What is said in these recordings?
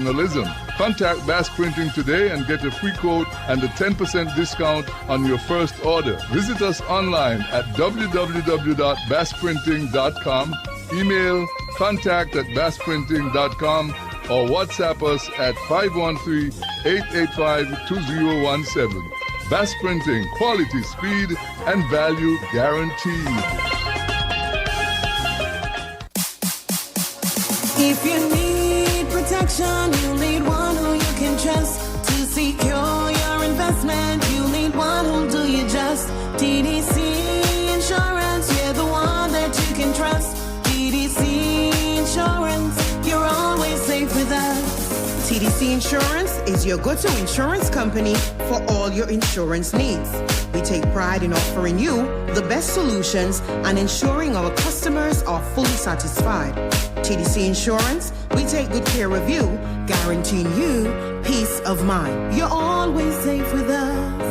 professionalism. Contact Bass Printing today and get a free quote and a 10% discount on your first order. Visit us online at www.bassprinting.com, email contact@bassprinting.com, or WhatsApp us at 513-885-2017. Bass Printing, quality, speed, and value guaranteed. If you need protection, you need one who you can trust. To secure your investment, you need one who'll do you just. TDC Insurance, you're the one that you can trust. TDC Insurance, you're always safe with us. TDC Insurance is your go-to insurance company for all your insurance needs. We take pride in offering you the best solutions and ensuring our customers are fully satisfied. TDC Insurance, we take good care of you, guaranteeing you peace of mind. You're always safe with us.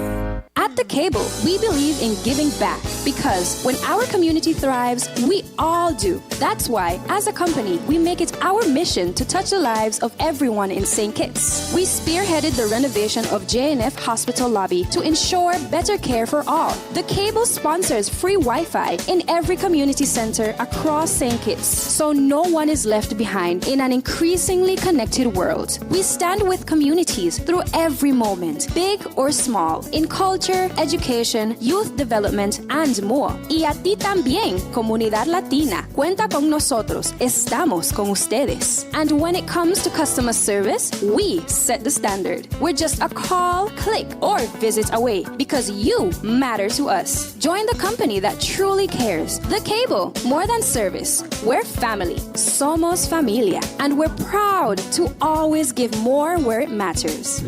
At The Cable, we believe in giving back because when our community thrives, we all do. That's why, as a company, we make it our mission to touch the lives of everyone in St. Kitts. We spearheaded the renovation of JNF Hospital lobby to ensure better care for all. The Cable sponsors free Wi-Fi in every community center across St. Kitts, so no one is left behind in an increasingly connected world. We stand with communities through every moment, big or small, in culture, education, youth development, and more. Y a ti también, Comunidad Latina. Cuenta con nosotros. Estamos con ustedes. And when it comes to customer service, we set the standard. We're just a call, click, or visit away because you matter to us. Join the company that truly cares. The Cable, more than service. We're family. Somos familia. And we're proud to always give more where it matters.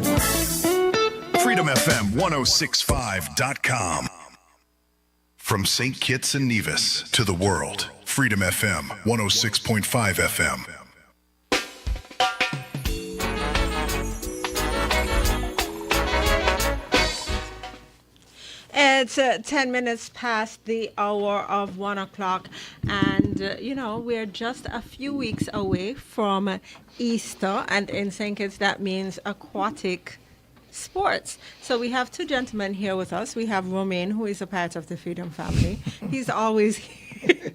FreedomFM1065.com. From St. Kitts and Nevis to the world, Freedom FM 106.5 FM. It's 10 minutes past the hour of 1 o'clock, and we're just a few weeks away from Easter, and in St. Kitts that means aquatic sports. So we have two gentlemen here with us. We have Romain, who is a part of the Freedom family. He's always here.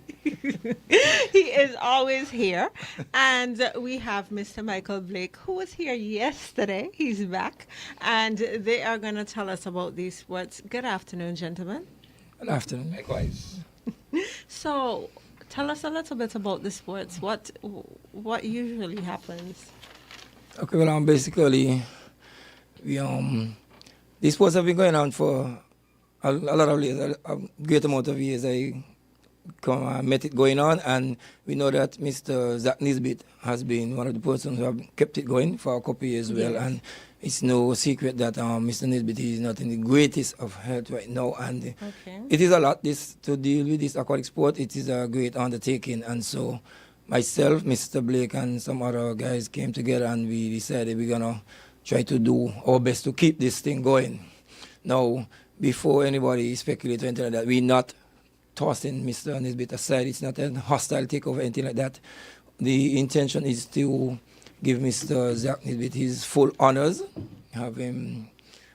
He is always here. And we have Mr. Michael Blake, who was here yesterday. He's back. And they are going to tell us about these sports. Good afternoon, gentlemen. Good afternoon. Likewise. So tell us a little bit about the sports. What usually happens? Okay, well, basically, these sports have been going on for a lot of years, a great amount of years. I met it going on, and we know that Mr. Zach Nisbet has been one of the persons who have kept it going for a couple of years as well. Yes. And it's no secret that Mr. Nisbet is not in the greatest of health right now, and it is a lot to deal with this aquatic sport. It is a great undertaking, and so myself, Mr. Blake, and some other guys came together, and we decided we're gonna try to do our best to keep this thing going. Now, before anybody speculates or anything like that, we're not tossing Mr. Nisbet aside. It's not a hostile takeover or anything like that. The intention is to give Mr. Zach Nisbet his full honors. Have him.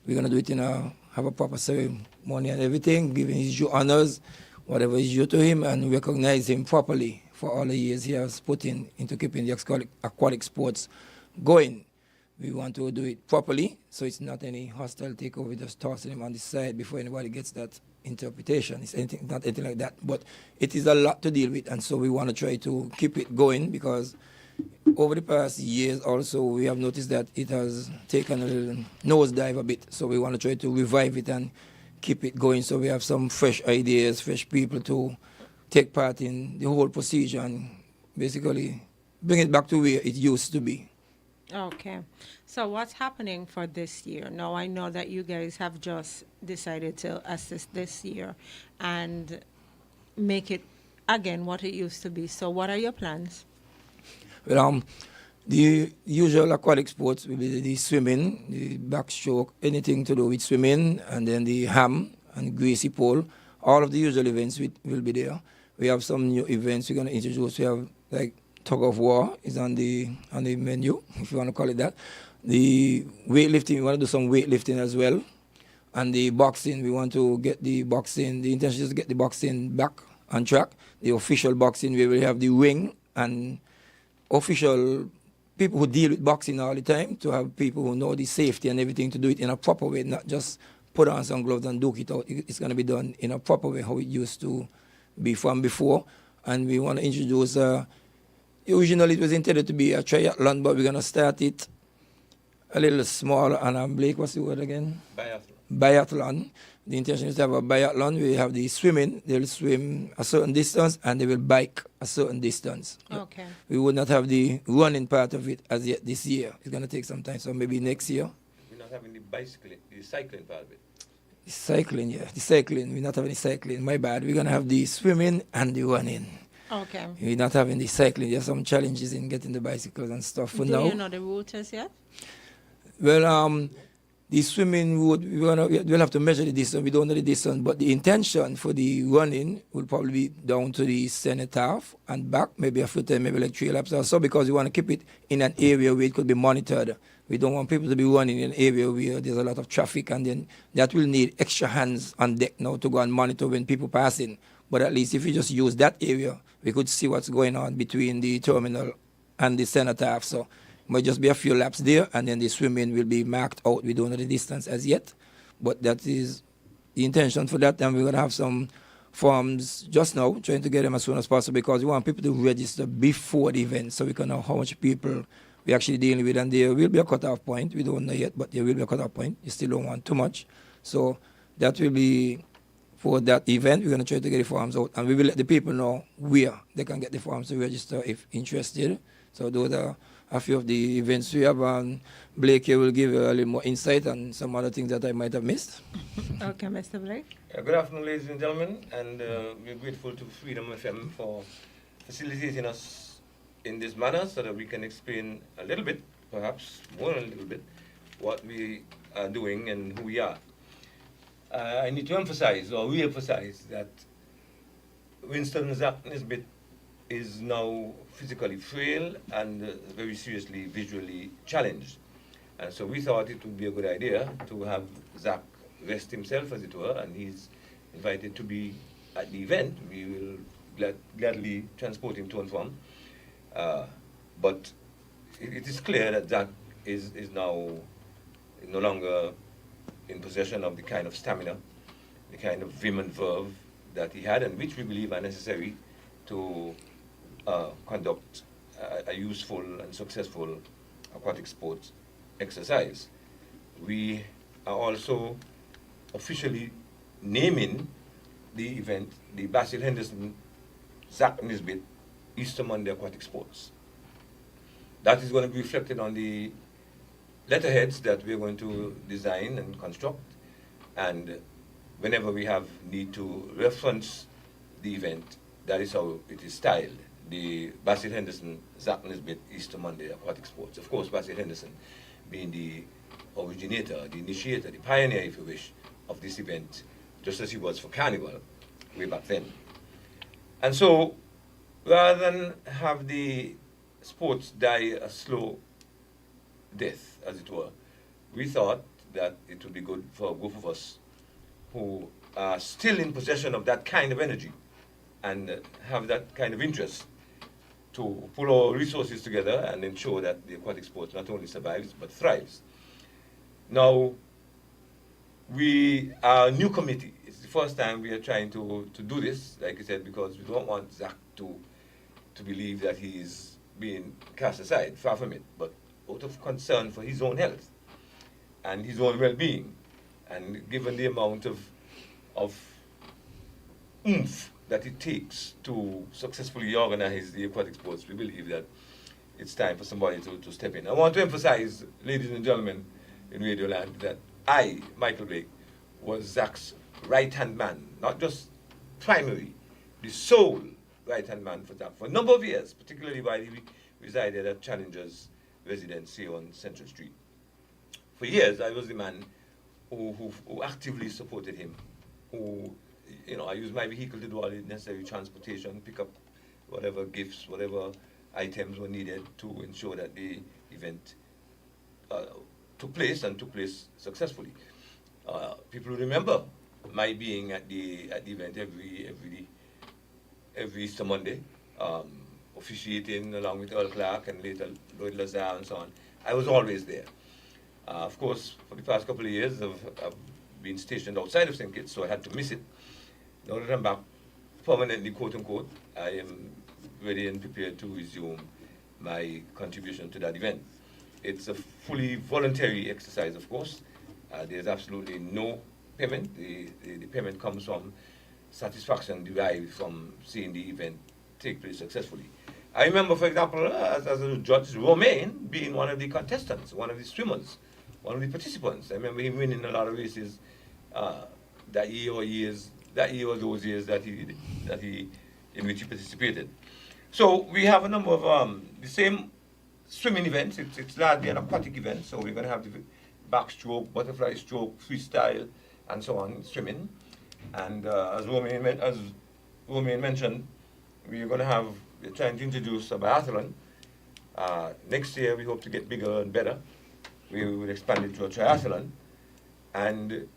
We're gonna do it have a proper ceremony and everything, give him his due honors, whatever is due to him, and recognize him properly for all the years he has put into keeping the aquatic sports going. We want to do it properly, so it's not any hostile takeover, just tossing him on the side before anybody gets that interpretation. It's not anything like that. But it is a lot to deal with, and so we want to try to keep it going because over the past years also we have noticed that it has taken a little nosedive a bit. So we want to try to revive it and keep it going. So we have some fresh ideas, fresh people to take part in the whole procedure and basically bring it back to where it used to be. Okay. So what's happening for this year? Now, I know that you guys have just decided to assist this year and make it, again, what it used to be. So what are your plans? Well, the usual aquatic sports will be the swimming, the backstroke, anything to do with swimming, and then the ham and greasy pole. All of the usual events will be there. We have some new events we're going to introduce. We have like tug of war is on the menu, if you want to call it that. The weightlifting, we want to do some weightlifting as well. And the boxing, we want to get the boxing, the intention is to get the boxing back on track. The official boxing, we will have the ring and official people who deal with boxing all the time, to have people who know the safety and everything to do it in a proper way, not just put on some gloves and duke it out. It's going to be done in a proper way, how it used to be from before. And we want to introduce, originally it was intended to be a triathlon, but we're going to start it a little smaller. And Blake, what's the word again? Biathlon. The intention is to have a biathlon. We have the swimming. They'll swim a certain distance and they will bike a certain distance. Okay. We would not have the running part of it as yet this year. It's going to take some time, so maybe next year. We're not having the cycling part of it. The cycling, yeah. The cycling. We're not having the cycling. My bad. We're going to have the swimming and the running. Okay. We're not having the cycling. There's some challenges in getting the bicycles and stuff for now. Do you know the routes yet? Well, the swimming we'll have to measure the distance. We don't know the distance, but the intention for the running will probably be down to the cenotaph and back, maybe a few times, maybe like 3 laps or so, because we want to keep it in an area where it could be monitored. We don't want people to be running in an area where there's a lot of traffic, and then that will need extra hands on deck now to go and monitor when people pass in. But at least if we just use that area, we could see what's going on between the terminal and the cenotaph. So might just be a few laps there, and then the swimming will be marked out. We don't know the distance as yet, but that is the intention for that. And we're going to have some forms just now, trying to get them as soon as possible, because we want people to register before the event so we can know how much people we're actually dealing with. And there will be a cutoff point. We don't know yet, but there will be a cutoff point. You still don't want too much. So that will be for that event. We're going to try to get the forms out, and we will let the people know where they can get the forms to register if interested. So those are a few of the events we have, and Blake here will give a little more insight on some other things that I might have missed. Okay, Mr. Blake. Good afternoon, ladies and gentlemen, and we're grateful to Freedom FM for facilitating us in this manner so that we can explain a little bit, perhaps more than a little bit, what we are doing and who we are. I need to emphasize, or re-emphasize, that Winston Zach Nisbet is now physically frail and very seriously visually challenged. And so we thought it would be a good idea to have Zach rest himself, as it were, and he's invited to be at the event. We will gladly transport him to and from. But it is clear that Zach is now no longer in possession of the kind of stamina, the kind of vim and verve that he had, and which we believe are necessary to conduct a useful and successful aquatic sports exercise. We are also officially naming the event the Basil Henderson Zach Nisbet Easter Monday Aquatic Sports. That is going to be reflected on the letterheads that we're going to design and construct, and whenever we have need to reference the event, that is how it is styled. The Basil Henderson Zach Nisbet Easter Monday Aquatic Sports. Of course, Basil Henderson being the originator, the initiator, the pioneer, if you wish, of this event, just as he was for Carnival way back then. And so, rather than have the sports die a slow death, as it were, we thought that it would be good for a group of us who are still in possession of that kind of energy and have that kind of interest to pull our resources together and ensure that the aquatic sports not only survives but thrives. Now, we are a new committee. It's the first time we are trying to do this, like I said, because we don't want Zach to believe that he is being cast aside, far from it, but out of concern for his own health and his own well-being, and given the amount of oomph that it takes to successfully organize the aquatic sports, we believe that it's time for somebody to step in. I want to emphasize, ladies and gentlemen in Radio Land, that I, Michael Blake, was Zach's right-hand man, not just primary, the sole right-hand man for Zach for a number of years, particularly while he resided at Challenger's residence here on Central Street. For years, I was the man who actively supported him, who, I used my vehicle to do all the necessary transportation, pick up whatever gifts, whatever items were needed to ensure that the event took place and took place successfully. People remember my being at the event every Easter Monday, officiating along with Earl Clark and later Lloyd Lazar and so on. I was always there. Of course, for the past couple of years, I've been stationed outside of St. Kitts, so I had to miss it. Now that I'm back permanently, quote unquote, I am ready and prepared to resume my contribution to that event. It's a fully voluntary exercise, of course. There's absolutely no payment. The payment comes from satisfaction derived from seeing the event take place successfully. I remember, for example, as a judge, Romain being one of the contestants, one of the swimmers, one of the participants. I remember him winning a lot of races that year or those years that he in which he participated. So we have a number of the same swimming events. It's largely an aquatic event, so we're going to have the backstroke, butterfly stroke, freestyle, and so on, swimming. And as Romain mentioned, we're trying to introduce a biathlon. Next year, we hope to get bigger and better. We will expand it to a triathlon and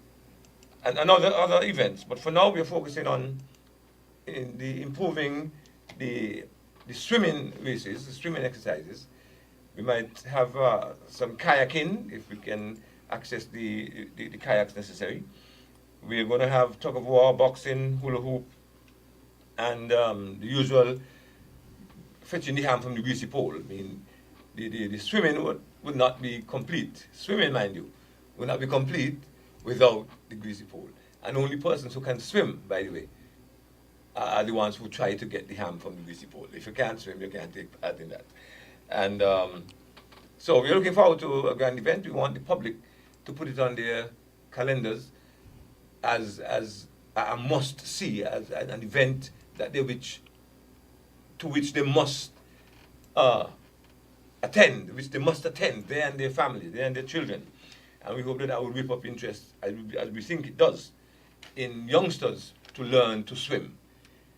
other events. But for now, we're focusing on improving the swimming races, the swimming exercises. We might have some kayaking if we can access the kayaks necessary. We're going to have tug of war, boxing, hula hoop, and the usual fetching the ham from the greasy pole. I mean, the swimming would not be complete. Swimming, mind you, would not be complete without the greasy pole. And only persons who can swim, by the way, are the ones who try to get the ham from the greasy pole. If you can't swim, you can't take part in that. And so we're looking forward to a grand event. We want the public to put it on their calendars as a must-see, as an event that to which they must attend, they and their family, they and their children. And we hope that will whip up interest, as we think it does, in youngsters to learn to swim.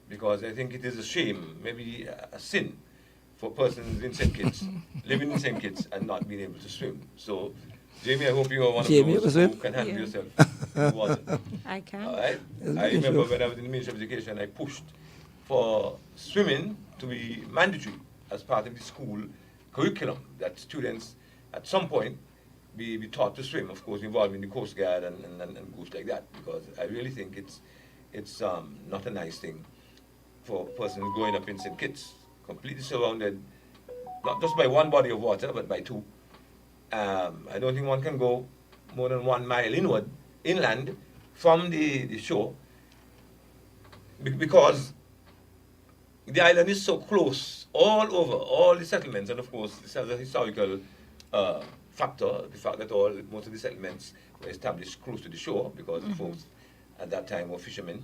Because I think it is a shame, maybe a sin, for persons in St. Kitts, living in St. Kitts and not being able to swim. So, Jamie, I hope you are one of those who can handle yourself in water. I can. All right? I remember when I was in the Ministry of Education, I pushed for swimming to be mandatory as part of the school curriculum, that students at some point be taught to swim, of course, involving the Coast Guard and groups like that, because I really think it's not a nice thing for a person growing up in St. Kitts, completely surrounded, not just by one body of water, but by two. I don't think one can go more than 1 mile inland from the shore, because the island is so close all over, all the settlements, and of course this has a historical factor, the fact that most of the settlements were established close to the shore, because the folks at that time were fishermen,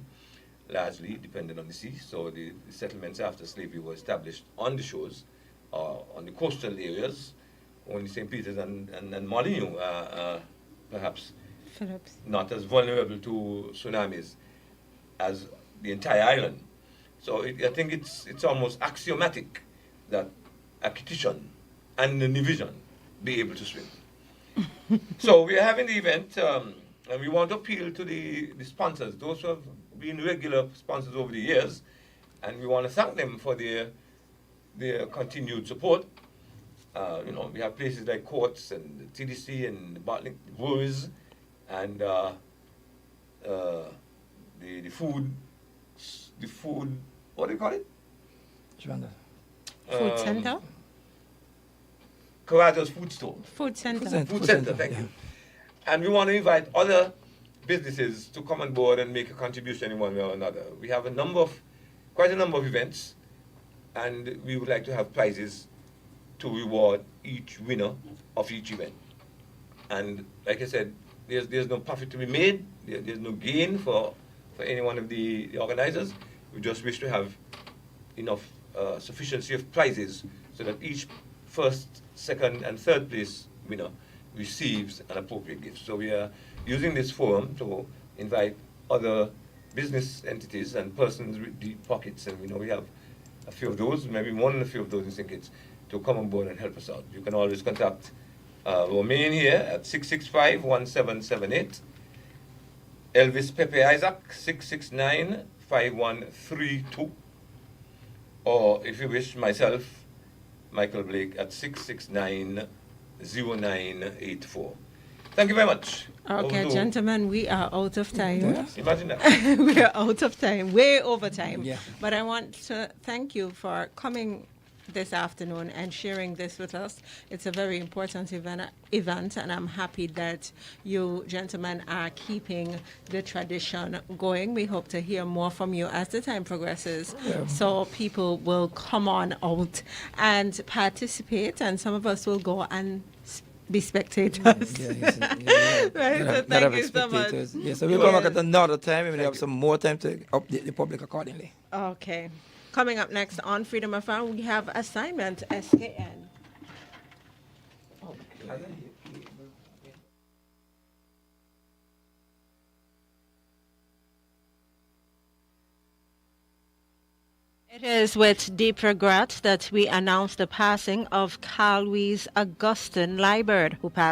largely dependent on the sea. So the settlements after slavery were established on the shores, on the coastal areas. Only St. Peter's and Molineux perhaps Phillips. Not as vulnerable to tsunamis as the entire island. So I think it's almost axiomatic that a Kittitian and a Nivision be able to swim. So we are having the event, and we want to appeal to the sponsors, those who have been regular sponsors over the years, and we want to thank them for their continued support. We have places like Courts and the TDC and the Bartlett Breweries and the food, what do you call it? Food center? Carajo's Food Store. Food center. Food center, thank you. And we want to invite other businesses to come on board and make a contribution in one way or another. We have quite a number of events, and we would like to have prizes to reward each winner of each event. And like I said, there's no profit to be made, there's no gain for any one of the organizers. We just wish to have enough sufficiency of prizes so that each first, second, and third place winner receives an appropriate gift. So we are using this forum to invite other business entities and persons with deep pockets, and we have a few of those, maybe more than a few of those in St. Kitts, to come on board and help us out. You can always contact Romain here at 665-1778. Elvis Pepe Isaac, 669-5132. Or if you wish, myself, Michael Blake, at 669-0984. Thank you very much. Okay, gentlemen, we are out of time. Yeah. Imagine that. We are out of time, way over time. Yeah. But I want to thank you for coming this afternoon and sharing this with us. It's a very important event, and I'm happy that you gentlemen are keeping the tradition going. We hope to hear more from you as the time progresses, so people will come on out and participate, and some of us will go and be spectators. Right, so thank you so much. Yes, so we'll come back at another time and we'll have some more time to update the public accordingly. Okay. Coming up next on Freedom FM, we have Assignment SKN. It is with deep regret that we announce the passing of Carl Louise Augustine Liebert, who passed